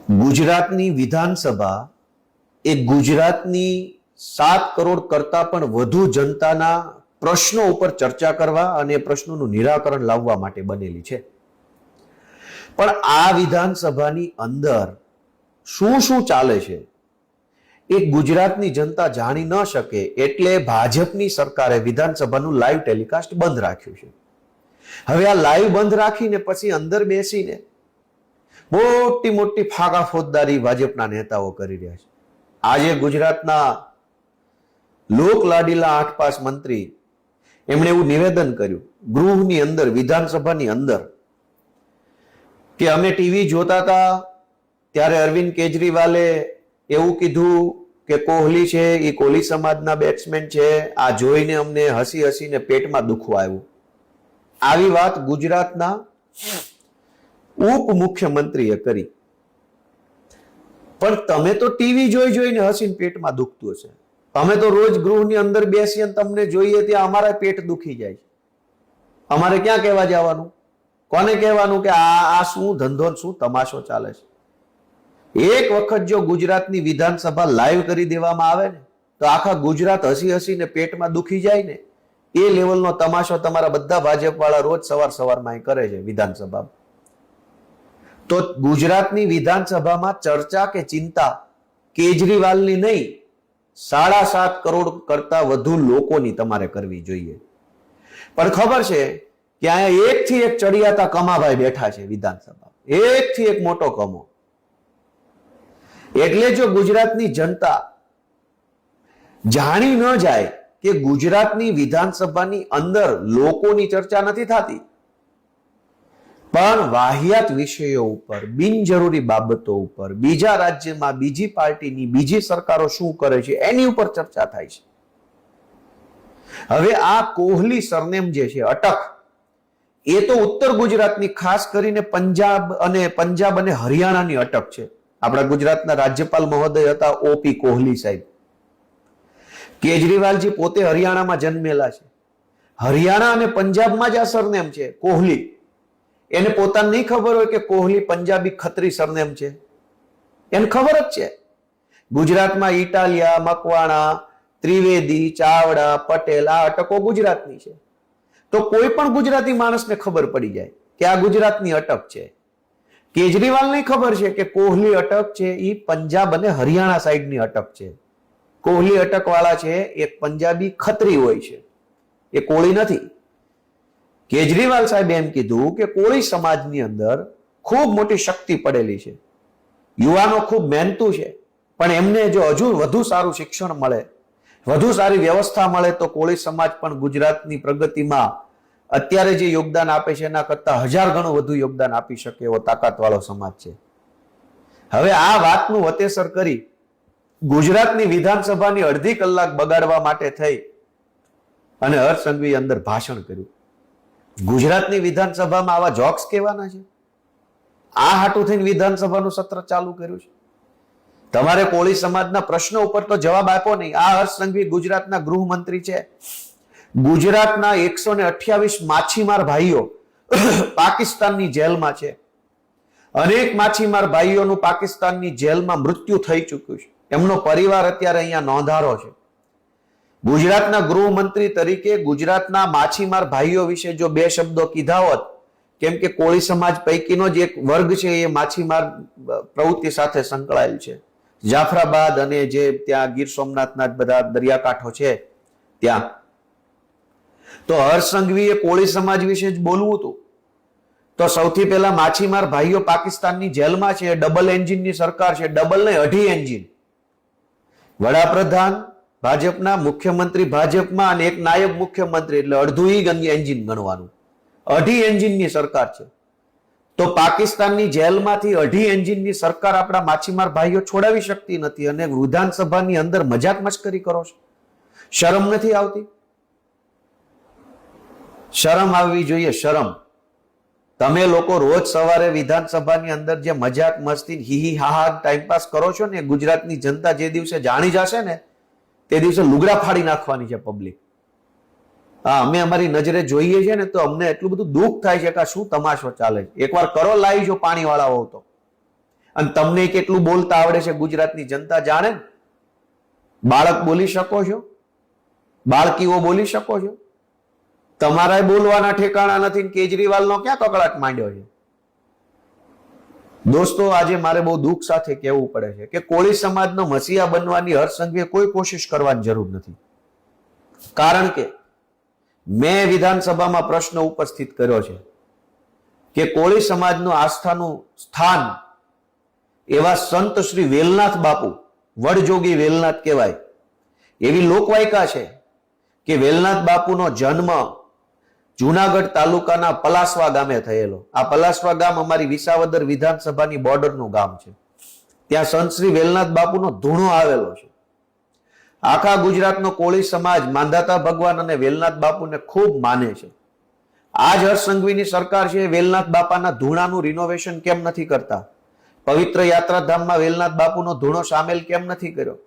ગુજરાતની વિધાનસભા એ ગુજરાતની 7 કરોડ કરતા પણ વધુ જનતાના પ્રશ્નો ઉપર ચર્ચા કરવા અને પ્રશ્નોનું નિરાકરણ લાવવા માટે બનેલી છે. પણ આ વિધાનસભાની અંદર શું શું ચાલે છે એ ગુજરાતની જનતા જાણી ન શકે એટલે ભાજપની સરકારે વિધાનસભાનું લાઈવ ટેલિકાસ્ટ બંધ રાખ્યું છે. હવે આ લાઈવ બંધ રાખીને પછી અંદર બેસીને મોટી મોટી ફાગા ફોજદારી ભાજપના નેતાઓ કરી રહ્યા છે. આજે ગુજરાતના લોક લાડીલા 8 પાસ મંત્રી એમણે એવું નિવેદન કર્યું ગૃહની અંદર, વિધાનસભાની અંદર, કે અમે ટીવી જોતા હતા ત્યારે અરવિંદ કેજરીવાલે એવું કીધું કે કોહલી છે એ કોહલી સમાજના બેટ્સમેન છે, આ જોઈને અમને હસી હસીને પેટમાં દુખવા આવ્યું. આવી વાત ગુજરાતના ઉપમુખ્યમંત્રીએ કરી. પણ તમે તો ટીવી જોઈને હસીને પેટમાં દુખતું હશે. અમે તો રોજ ગૃહની અંદર બેસીને તમને જોઈએ ત્યાં અમારા પેટ દુખી જાય છે. અમારે ક્યાં કહેવા જવાનું? કોને કહેવાનું કે આ શું ધંધો, શું તમાશો ચાલે છે? એક વખત જો ગુજરાતની વિધાનસભા લાઈવ કરી દેવામાં આવે ને તો આખા ગુજરાત હસી હસીને પેટમાં દુખી જાય ને એ લેવલનો તમાશો તમારા બધા ભાજપ વાળા રોજ સવારમાં કરે છે વિધાનસભામાં. તો ગુજરાતની વિધાનસભામાં ચર્ચા કે ચિંતા કેજરીવાલની નહીં, 7.5 કરોડ કરતા વધુ લોકોની તમારે કરવી જોઈએ. પણ ખબર છે કે અહીંયા એકથી એક ચડિયાતા કમાભાઈ બેઠા છે વિધાનસભા, એકથી એક મોટો કમો. એટલે જો ગુજરાતની જનતા જાણી ન જાય કે ગુજરાતની વિધાનસભાની અંદર લોકોની ચર્ચા નથી થતી, પણ વાહિયાત વિષયો ઉપર, બિનજરૂરી બાબતો ઉપર, બીજા રાજ્યમાં બીજી પાર્ટીની બીજી સરકારો શું કરે છે એની ઉપર ચર્ચા થાય છે. હવે આ કોહલી સરનેમ જે છે, અટક, એ તો ઉત્તર ગુજરાતની, ખાસ કરીને પંજાબ અને હરિયાણાની અટક છે. આપણા ગુજરાતના રાજ્યપાલ મહોદય હતા ઓપી કોહલી સાહેબ. કેજરીવાલજી પોતે હરિયાણામાં જન્મેલા છે. હરિયાણા અને પંજાબમાં જ આ સરનેમ છે કોહલી. એને પોતાને નહીં ખબર હોય કે કોહલી પંજાબી ખત્રી સરનેમ છે? એને ખબર જ છે. ગુજરાતમાં ઇટાલિયા, મકવાણા, ત્રિવેદી, ચાવડા, પટેલ આ અટકો ગુજરાતની છે. તો કોઈ પણ ગુજરાતી માણસને ખબર પડી જાય કે આ ગુજરાતની અટક છે. કેજરીવાલને ખબર છે કે કોહલી અટક છે એ પંજાબ અને હરિયાણા સાઈડની અટક છે. કોહલી અટક વાળા છે એક પંજાબી ખત્રી હોય છે, એ કોળી નથી. કેજરીવાલ સાહેબ એમ કીધું કે કોળી સમાજની અંદર ખૂબ મોટી શક્તિ પડેલી છે, યુવાનો ખૂબ મહેનતુ છે, પણ એમને જો હજુ વધુ સારું શિક્ષણ મળે, વધુ સારી વ્યવસ્થા મળે તો કોળી સમાજ પણ ગુજરાતની પ્રગતિમાં અત્યારે જે યોગદાન આપે છે એના કરતા 1000 ગણું વધુ યોગદાન આપી શકે એવો તાકાતવાળો સમાજ છે. હવે આ વાતનું વતેસર કરી ગુજરાતની વિધાનસભાની અડધી કલાક બગાડવા માટે થઈ અને હર્ષ સંઘવીએ અંદર ભાષણ કર્યું. ગુજરાતની વિધાનસભામાં આવા જોક્સ કહેવાના છે? આ હાટું થઈને વિધાનસભાનું સત્ર ચાલુ કર્યું છે. તમારે કોળી સમાજના પ્રશ્નો ઉપર તો જવાબ આપો નહીં. આ હર્ષ સંઘવી ગુજરાતના ગૃહમંત્રી છે. ગુજરાતના 128 માછીમાર ભાઈઓ પાકિસ્તાનની જેલમાં છે. અનેક માછીમાર ભાઈઓનું પાકિસ્તાનની જેલમાં મૃત્યુ થઈ ચૂક્યું છે. એમનો પરિવાર અત્યારે અહીંયા નોંધારો છે. ગુજરાતના ગૃહમંત્રી તરીકે ગુજરાતના માછીમાર ભાઈઓ વિશે જો 2 શબ્દો કીધા હોત, કેમ કે કોળી સમાજ પૈકીનો જ એક વર્ગ છે એ માછીમાર પ્રવૃત્તિ સાથે સંકળાયેલ છે. જાફરાબાદ અને જે ત્યાં ગીર સોમનાથના બધા દરિયાકાંઠો છે ત્યાં. તો હર્ષ સંઘવીએ કોળી સમાજ વિશે જ બોલવું હતું તો સૌથી પહેલા માછીમાર ભાઈઓ પાકિસ્તાનની જેલમાં છે. ડબલ એન્જિનની સરકાર છે, ડબલ નહીં 2.5 એન્જિન. વડાપ્રધાન ભાજપના, મુખ્યમંત્રી ભાજપમાં અને એક નાયબ મુખ્યમંત્રી, એટલે અડધું એન્જિન ગણવાનું. 2.5 એન્જિનની સરકાર છે. તો પાકિસ્તાનની જેલમાંથી 2.5 એન્જિનની સરકાર આપણા માછીમાર ભાઈઓ છોડાવી શકતી નથી અને વિધાનસભાની અંદર મજાક મશ્કરી કરો છો. શરમ નથી આવતી? શરમ આવવી જોઈએ, શરમ. તમે લોકો રોજ સવારે વિધાનસભાની અંદર જે મજાક મસ્તી હી હા ટાઈમપાસ કરો છો ને, ગુજરાતની જનતા જે દિવસે જાણી જશે ને તે દિવસે લુગડા ફાડી નાખવાની છે પબ્લિક. હા, અમે અમારી નજરે જોઈએ છે ને તો અમને એટલું બધું દુઃખ થાય છે કે શું તમાશો ચાલે છે. એકવાર કરો લાઈવ જો પાણી વાળા હોવ તો. અને તમને કેટલું બોલતા આવડે છે ગુજરાતની જનતા જાણે. બાળક બોલી શકો છો, બાળકીઓ બોલી શકો છો. તમારા બોલવાના ઠેકાણા નથી. કેજરીવાલનો ક્યાં કકળાટ માંડ્યો છે? દોસ્તો, આજે મારે બહુ દુઃખ સાથે કહેવું પડે છે કે કોળી સમાજનો મસીહા બનવાની હર્ષ સંઘવીએ કોઈ કોશિશ કરવાની જરૂર નથી. કારણ કે મેં વિધાનસભામાં પ્રશ્ન ઉપસ્થિત કર્યો છે કે કોળી સમાજનું આસ્થાનું સ્થાન એવા સંત શ્રી વેલનાથ બાપુ, વડજોગી વેલનાથ કહેવાય એવી લોકવાયકા છે કે વેલનાથ બાપુનો જન્મ જુનાગઢ તાલુકાના પલાસવા ગામે થયેલો. આ પલાસવા ગામ અમારી વિસાવદર વિધાનસભાની બોર્ડરનું ગામ છે. ત્યાં સંત શ્રી વેલનાથ બાપુનો ધૂણો આવેલો છે. આખા ગુજરાતનો કોળી સમાજ માંધાતા ભગવાન અને વેલનાથ બાપુને ખૂબ માને છે. આજ હર્ષ સંઘવીની સરકાર છે, વેલનાથ બાપાના ધૂણાનું રિનોવેશન કેમ નથી કરતા? પવિત્ર યાત્રાધામમાં વેલનાથ બાપુનો ધૂણો સામેલ કેમ નથી કર્યો?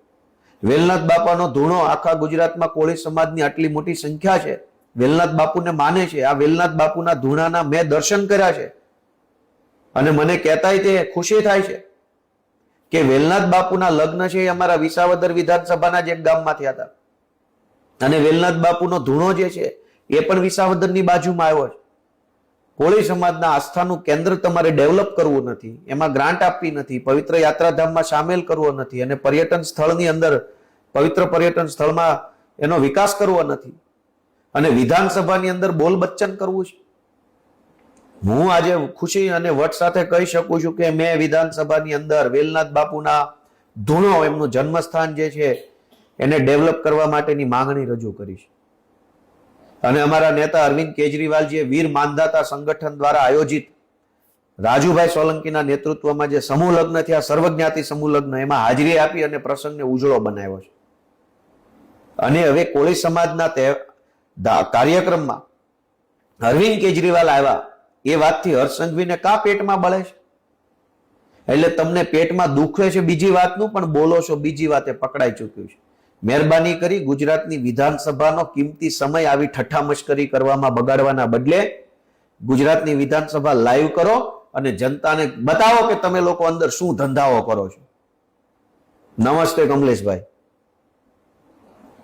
વેલનાથ બાપાનો ધૂણો આખા ગુજરાતમાં કોળી સમાજની આટલી મોટી સંખ્યા છે, વેલનાથ બાપુને માને છે. આ વેલનાથ બાપુના ધૂણાના મેં દર્શન કર્યા છે અને મને કહેતાય તે ખુશી થાય છે કે વેલનાથ બાપુના લગ્ન છે એ અમારા વિસાવદર વિધાનસભાના જ એક ગામમાં થયા હતા. અને વેલનાથ બાપુનો ધૂણો જે છે એ પણ વિસાવદરની બાજુમાં આવ્યો છે. કોળી સમાજના આસ્થાનું કેન્દ્ર તમારે ડેવલપ કરવું નથી, એમાં ગ્રાન્ટ આપવી નથી, પવિત્ર યાત્રાધામમાં સામેલ કરવો નથી અને પર્યટન સ્થળની અંદર પવિત્ર પર્યટન સ્થળમાં એનો વિકાસ કરવો નથી અને વિધાનસભાની અંદર બોલ બચ્ચન કરવું છે. હું આજે ખુશી અને વટ સાથે કહી શકું છું કે મેં વિધાનસભાની અંદર વેલનાથ બાપુના ધૂણો, એમનું જન્મસ્થાન જે છે એને ડેવલપ કરવા માટેની માંગણી રજૂ કરી છે. અને અમારા નેતા અરવિંદ કેજરીવાલજીએ વીર માનધાતા સંગઠન દ્વારા આયોજિત રાજુભાઈ સોલંકીના નેતૃત્વમાં જે સમૂહ લગ્ન થયા, સર્વજ્ઞાતિ સમૂહ લગ્ન, એમાં હાજરી આપી અને પ્રસંગને ઉજળો બનાવ્યો છે. અને હવે કોળી સમાજના કાર્યક્રમમાં અરવિંદ કેજરીવાલ આવ્યા એ વાતથી હર્ષ સંઘવીને કા પેટમાં બળે છે? એટલે તમને પેટમાં દુખે છે બીજી વાતનું, પણ બોલો છો બીજી વાતે પકડાઈ ચૂક્યું છે. મહેરબાની કરી ગુજરાતની વિધાનસભાનો કિંમતી સમય આવી ઠઠ્ઠા મશ્કરી કરવામાં બગાડવાના બદલે ગુજરાતની વિધાનસભા લાઈવ કરો અને જનતાને બતાવો કે તમે લોકો અંદર શું ધંધાઓ કરો છો. નમસ્તે કમલેશભાઈ.